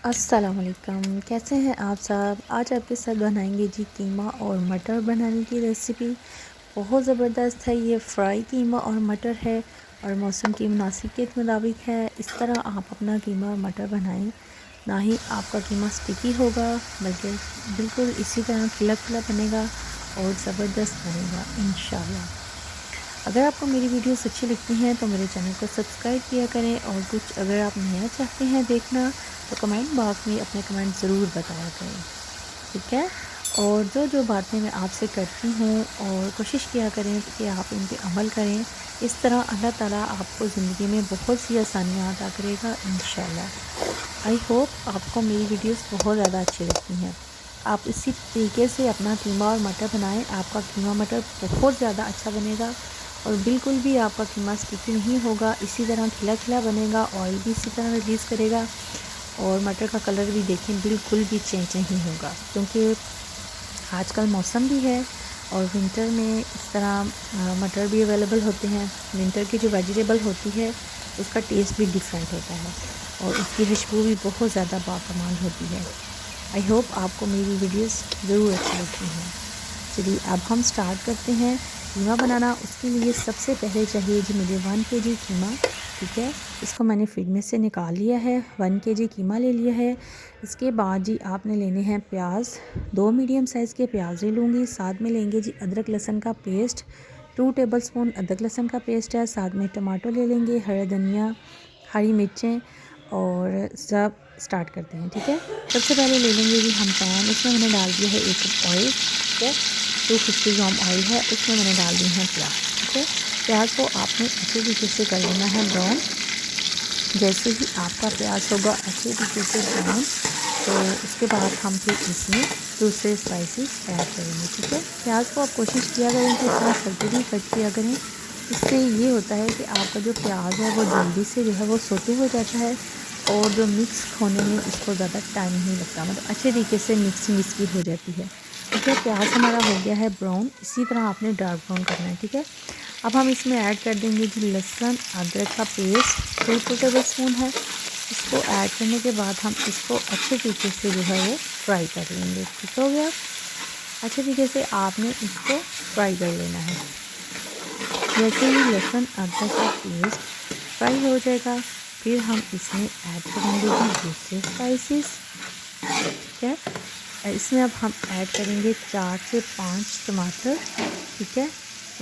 अस्सलाम वालेकुम, कैसे हैं आप सब। आज आपके साथ बनाएंगे जी कीमा और मटर बनाने की रेसिपी। बहुत ज़बरदस्त है। ये फ्राई कीमा और मटर है और मौसम की मुनासिब के मुताबिक है। इस तरह आप अपना कीमा और मटर बनाएं, ना ही आपका कीमा स्टिकी होगा बल्कि बिल्कुल इसी तरह खिला खिला बनेगा और ज़बरदस्त बनेगा इंशाल्लाह। अगर आपको मेरी वीडियोस अच्छी लगती हैं तो मेरे चैनल को सब्सक्राइब किया करें, और कुछ अगर आप नया चाहते हैं देखना तो कमेंट बॉक्स में अपने कमेंट ज़रूर बताया करें, ठीक है। और जो बातें मैं आपसे करती हूँ और कोशिश किया करें कि आप इन पे अमल करें। इस तरह अल्लाह ताला आपको ज़िंदगी में बहुत सी आसानियाँ अता करेगा इंशाल्लाह। आई होप आपको मेरी वीडियोस बहुत ज़्यादा अच्छी लगती हैं। आप इसी तरीके से अपना कीमा और मटर बनाएं, आपका कीमा मटर बहुत ज़्यादा अच्छा बनेगा और बिल्कुल भी आपका कीमा स्टिकी नहीं होगा। इसी तरह खिला खिला बनेगा, ऑयल भी इसी तरह रिलीज़ करेगा और मटर का कलर भी देखें बिल्कुल भी चेंज नहीं होगा, क्योंकि आजकल मौसम भी है और विंटर में इस तरह मटर भी अवेलेबल होते हैं। विंटर की जो वेजिटेबल होती है उसका टेस्ट भी डिफरेंट होता है और उसकी खुशबू भी बहुत ज़्यादा बाकमाल होती है। आई होप आपको मेरी वीडियोस ज़रूर अच्छी लगती हैं। चलिए अब हम स्टार्ट करते हैं कीमा बनाना। उसके लिए सबसे पहले चाहिए जी मुझे 1 kg कीमा, ठीक है। इसको मैंने फ्रिज में से निकाल लिया है। 1 kg कीमा ले लिया है। इसके बाद जी आपने लेने हैं प्याज, 2 मीडियम साइज़ के प्याज ले लूँगी। साथ में लेंगे जी अदरक लहसुन का पेस्ट, 2 टेबलस्पून अदरक लहसुन का पेस्ट है। साथ में टमाटो ले लेंगे, हरा धनिया, हरी मिर्चें, और सब स्टार्ट करते हैं, ठीक है। सबसे पहले ले लेंगे जी हम पैन, इसमें मैंने डाल दिया है 1 कप ऑयल, ठीक है। 250 ग्राम ऑयल है, उसमें मैंने डाल दिए हैं प्याज, ठीक है। प्याज को आपने अच्छे तरीके से कर लेना है ब्राउन। जैसे ही आपका प्याज होगा अच्छे तरीके से ब्राउन, तो उसके बाद हम फिर इसमें दूसरे स्पाइसेस ऐड करेंगे, ठीक है। प्याज को आप कोशिश किया करें कि इस तरह सब्ज़ी कट किया करें। इससे ये होता है कि आपका जो प्याज है वो जल्दी से जो है वो सोते हो जाता है और जो मिक्स होने में उसको ज़्यादा टाइम नहीं लगता, मतलब अच्छे तरीके से मिक्सिंग इसकी हो जाती है, ठीक है। प्याज हमारा हो गया है ब्राउन, इसी तरह आपने डार्क ब्राउन करना है, ठीक है। अब हम इसमें ऐड कर देंगे जी लहसुन अदरक का पेस्ट, 2 टेबलस्पून है। इसको ऐड करने के बाद हम इसको अच्छे तरीके से जो है वो फ्राई कर लेंगे, ठीक हो गया। अच्छे तरीके से आपने इसको फ्राई कर लेना है। जैसे ही लहसुन अदरक का पेस्ट फ्राई हो जाएगा, फिर हम इसमें ऐड करेंगे जी दूसरे स्पाइसेस, ठीक है। इसमें अब हम ऐड करेंगे 4 से 5 टमाटर, ठीक है।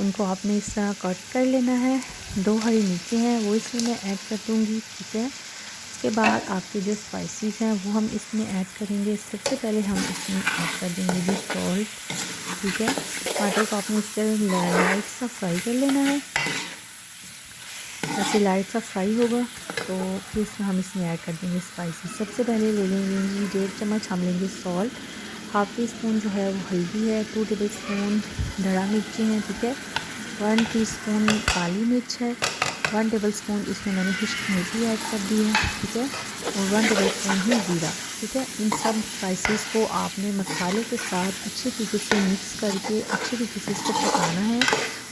उनको आपने इस तरह कट कर लेना है। 2 हरी मिर्चें हैं वो इसमें मैं ऐड कर दूँगी, ठीक है। उसके बाद आपके जो स्पाइसेस हैं वो हम इसमें ऐड करेंगे। सबसे पहले हम इसमें ऐड कर देंगे जी सॉल्ट, ठीक है। टमाटर को आपने इस तरह लाइट सा फ्राई कर लेना है। जैसे लाइट सा फ्राई होगा तो फिर हम इसमें ऐड कर देंगे स्पाइसेस। सबसे पहले ले लेंगे 1.5 चम्मच हम लेंगे सॉल्ट, हाफ़ टी स्पून जो है वो हल्दी है, 2 टेबलस्पून धड़ा मिर्ची हैं, ठीक है। 1 टीस्पून काली मिर्च है, 1 टेबलस्पून इसमें मैंने खुश्क मेथी ऐड कर दी है, ठीक है। और 1 टेबलस्पून ही ज़ीरा, ठीक है। इन सब स्पाइसेस को आपने मसाले के साथ अच्छे तरीके से मिक्स करके अच्छे तरीके से इसको पकाना है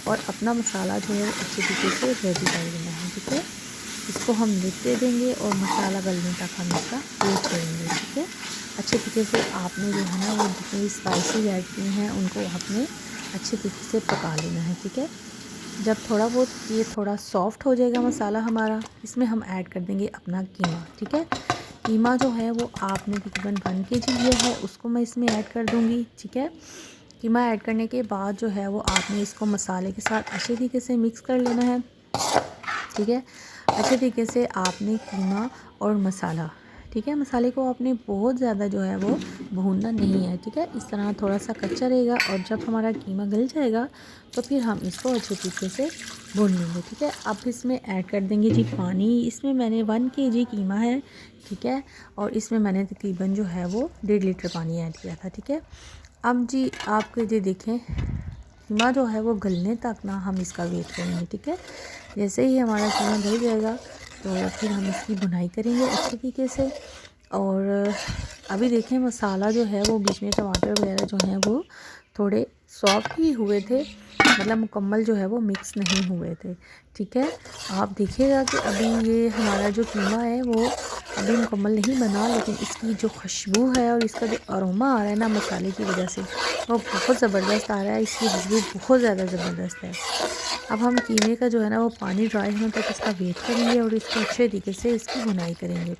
और अपना मसाला जो है अच्छे तरीके से रेडी कर लेना है, ठीक है। इसको हम लिड दे देंगे और मसाला गलने तक हम इसका वेट करेंगे, ठीक है। अच्छे तरीके से आपने जो है ना वो जितनी स्पाइसेस ऐड की हैं उनको आपने अच्छे तरीके से पका लेना है, ठीक है। जब थोड़ा बहुत ये थोड़ा सॉफ्ट हो जाएगा मसाला हमारा, इसमें हम ऐड कर देंगे अपना कीमा, ठीक है। कीमा जो है वो आपने तकरीबन 1 kg लिया है, उसको मैं इसमें ऐड कर दूँगी, ठीक है। कीमा ऐड करने के बाद जो है वो आपने इसको मसाले के साथ अच्छे तरीके से मिक्स कर लेना है, ठीक है। अच्छे तरीके से आपने कीमा और मसाला, ठीक है, मसाले को आपने बहुत ज़्यादा जो है वो भूनना नहीं है, ठीक है। इस तरह थोड़ा सा कच्चा रहेगा और जब हमारा कीमा गल जाएगा तो फिर हम इसको अच्छे तरीके से भून लेंगे, ठीक है। अब इसमें ऐड कर देंगे जी पानी। इसमें मैंने 1 kg कीमा है, ठीक है, और इसमें मैंने तकरीबन जो है वो 1.5 लीटर पानी ऐड किया था, ठीक है। अब जी आपके ये देखें कीमा जो है वो गलने तक ना हम इसका वेट करेंगे, ठीक है। जैसे ही हमारा कीमा गल जाएगा तो फिर हम इसकी भुनाई करेंगे अच्छे तरीके से। और अभी देखें मसाला जो है वो बीच में टमाटर वगैरह जो हैं वो थोड़े सॉफ्ट ही हुए थे, मतलब मुकम्मल जो है वो मिक्स नहीं हुए थे। ठीक है, आप देखिएगा कि अभी ये हमारा जो कीमा है वो अभी मुकम्मल नहीं बना, लेकिन इसकी जो खुशबू है और इसका जो अरोमा आ रहा है ना मसाले की वजह से, वो बहुत ज़बरदस्त आ रहा है। इसकी खुशबू बहुत ज़्यादा ज़बरदस्त है। अब हम कीमे का जो है ना वो पानी ड्राई होने तक इसका वेट करेंगे और इसको अच्छे तरीके से इसकी बुनाई करेंगे।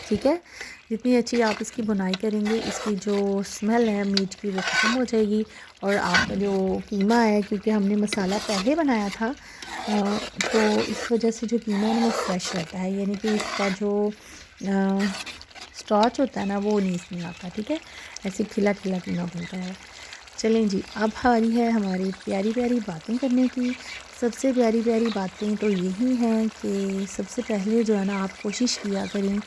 ठीक है, जितनी अच्छी आप इसकी बुनाई करेंगे, इसकी जो स्मेल है मीट की वो ख़त्म हो जाएगी। और आपका जो कीमा है, क्योंकि हमने मसाला पहले बनाया था, तो इस वजह से जो कीमा है ना वो फ्रेश रहता है, यानी कि इसका जो स्टार्च होता है ना वो नहीं इसमें आता। ठीक है, ऐसे खिला खिला कीमा बनता है। चलें जी, अब हारी है हमारी प्यारी प्यारी बातें करने की। सबसे प्यारी प्यारी बातें तो यही हैं कि सबसे पहले जो है ना आप कोशिश किया करें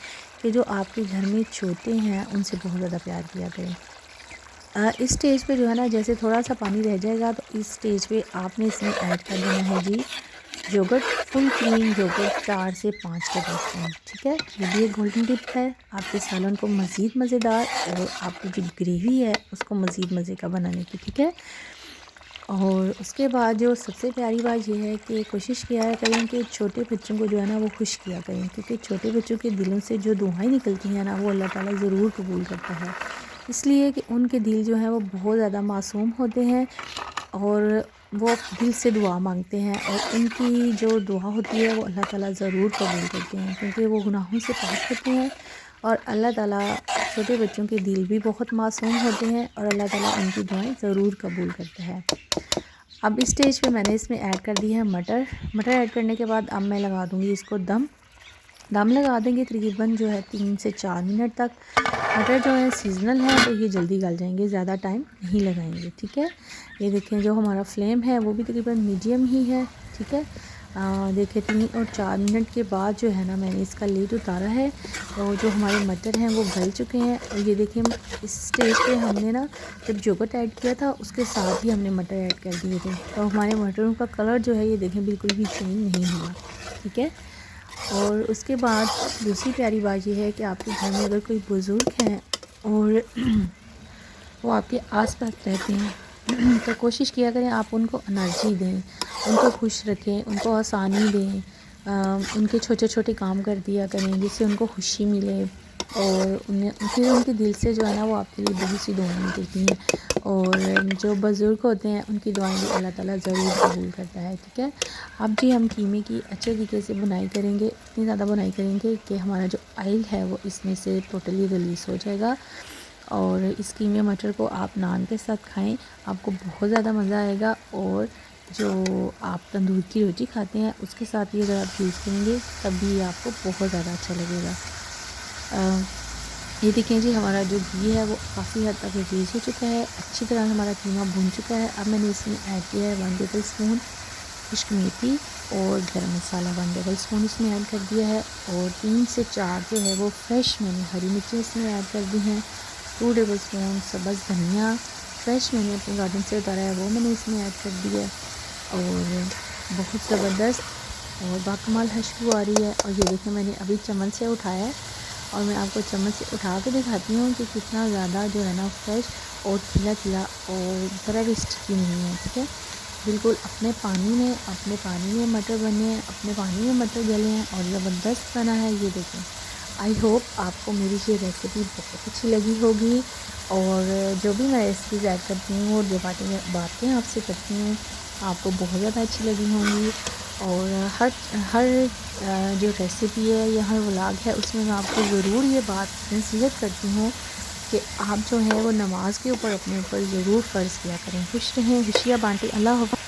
कि जो आपके घर में छोटे हैं उनसे बहुत ज़्यादा प्यार किया करें। इस स्टेज पे जो है ना जैसे थोड़ा सा पानी रह जाएगा तो इस स्टेज पे आपने इसमें ऐड कर देना है जी योगर्ट, फुल क्रीम योगर्ट 4 से 5 टेबल स्पून। ठीक है, ये भी एक गोल्डन टिप है आपके सालन को मज़ीद मज़ेदार और आपकी जो ग्रेवी है उसको मज़ीद मज़े का बनाने की। ठीक है, और उसके बाद जो सबसे प्यारी बात यह है कि कोशिश किया करें कि छोटे बच्चों को जो है ना वो खुश किया करें, क्योंकि छोटे बच्चों के दिलों से जो दुआएं निकलती हैं ना वो अल्लाह ताला ज़रूर कबूल करता है, इसलिए कि उनके दिल जो हैं वो बहुत ज़्यादा मासूम होते हैं और वो दिल से दुआ मांगते हैं और उनकी जो दुआ होती है वो अल्लाह ताला ज़रूर कबूल करते हैं, क्योंकि वो गुनाहों से पाक होते हैं और अल्लाह ताला छोटे बच्चों के दिल भी बहुत मासूम होते हैं और अल्लाह ताला उनकी दुआएं ज़रूर कबूल करता है। अब इस स्टेज पे मैंने इसमें ऐड कर दी है मटर। मटर ऐड करने के बाद अब मैं लगा दूँगी इसको दम लगा देंगे तकरीबन जो है 3 से 4 मिनट तक। मटर जो है सीज़नल है तो ये जल्दी गल जाएंगे, ज़्यादा टाइम नहीं लगाएंगे। ठीक है, ये देखें जो हमारा फ्लेम है वो भी तकरीबन मीडियम ही है। ठीक है, देखिए 3 और 4 मिनट के बाद जो है ना मैंने इसका लीड उतारा है और जो हमारे मटर हैं वो गल चुके हैं। और ये देखें इस स्टेज पे हमने ना जब योगर्ट ऐड किया था उसके साथ ही हमने मटर ऐड कर दिए थे, तो हमारे मटरों का कलर जो है ये देखें बिल्कुल भी चेंज नहीं हुआ। ठीक है, और उसके बाद दूसरी प्यारी बात यह है कि आपके घर में अगर कोई बुज़ुर्ग हैं और वो आपके आस-पास रहते हैं तो कोशिश किया करें आप उनको एनर्जी दें, उनको खुश रखें, उनको आसानी दें, उनके छोटे छोटे काम कर दिया करें जिससे उनको खुशी मिले और उन्हें फिर उनके दिल से जो है ना वो आपके लिए बहुत सी दुआएं निकलती हैं और जो बुज़ुर्ग होते हैं उनकी दुआएं भी अल्लाह ताला ज़रूर कबूल करता है। ठीक है, अब जी हम कीमे की अच्छे तरीके से बुनाई करेंगे, इतनी ज़्यादा बुनाई करेंगे कि हमारा जो ऑयल है वो इसमें से टोटली रिलीज़ हो जाएगा और इस कीमे मटर को आप नान के साथ खाएं, आपको बहुत ज़्यादा मज़ा आएगा। और जो आप तंदूर की रोटी खाते हैं उसके साथ ये अगर आप यूज़ करेंगे तब भी आपको बहुत ज़्यादा अच्छा लगेगा। ये देखें जी हमारा जो घी है वो काफ़ी हद तक रिलीज़ हो चुका है, अच्छी तरह हमारा कीमा भुन चुका है। अब मैंने इसमें ऐड किया है 1 टेबल स्पून खुश्क मेथी और गरम मसाला 1 टेबल स्पून इसमें ऐड कर दिया है और 3 से 4 जो है वो फ्रेश मैंने हरी मिर्ची इसमें ऐड कर दी हैं। 2 टेबल स्पून सब्ज़ धनिया फ्रेश मैंने अपने गार्डन से उतारा है वो मैंने इसमें ऐड कर दिया और बहुत ज़बरदस्त और बाकमाल खुशबू आ रही है। और ये देखें मैंने अभी चम्मच से उठाया है और मैं आपको चम्मच से उठा के दिखाती हूँ कि कितना ज़्यादा जो है ना फ्रेश और खिला खिला और ज़रा भी स्टिकी नहीं है। ठीक है, बिल्कुल अपने पानी में मटर बने हैं, अपने पानी में मटर गले हैं और ज़बरदस्त बना है। ये देखें, आई होप आपको मेरी ये रेसिपी बहुत अच्छी लगी होगी और जो भी मैं रेसिपीज़ ऐड करती हूँ और जो बातें आपसे करती हूँ आपको बहुत ज़्यादा अच्छी लगी होंगी। और हर जो रेसिपी है या हर व्लॉग है उसमें मैं आपको ज़रूर ये बात नसीहत करती हूँ कि आप जो है वो नमाज के ऊपर अपने ऊपर ज़रूर फ़र्ज़ किया करें। खुश रहें, खुशियाँ बांटें। अल्लाह हाफ़िज़।